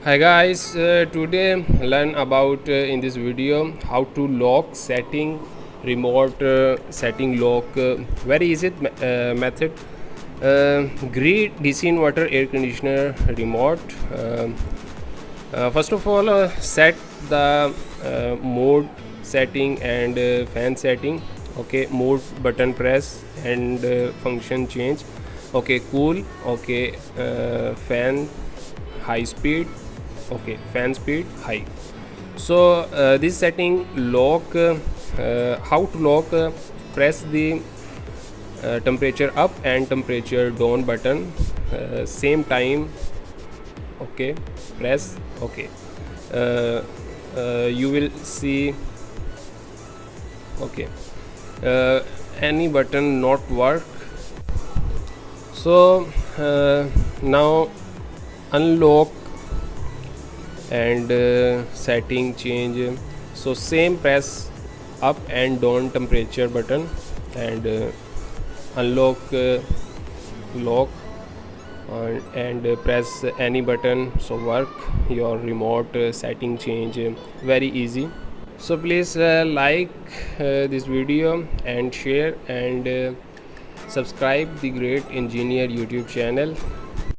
Hi guys, today learn about in this video how to lock setting remote setting lock very easy method. Gree DC inverter air conditioner remote. First of all, set the mode setting and fan setting. Okay, mode button press and function change. Okay, cool. Okay, fan high speed. Okay, fan speed high. So this setting lock, how to lock, press the temperature up and temperature down button same time. Okay, press. Okay, uh, you will see. Okay, uh, any button not work. So now unlock and setting change. So same, press up and down temperature button and unlock lock and press any button, so work your remote setting change very easy. So please like this video and share and subscribe the Great Engineer YouTube channel.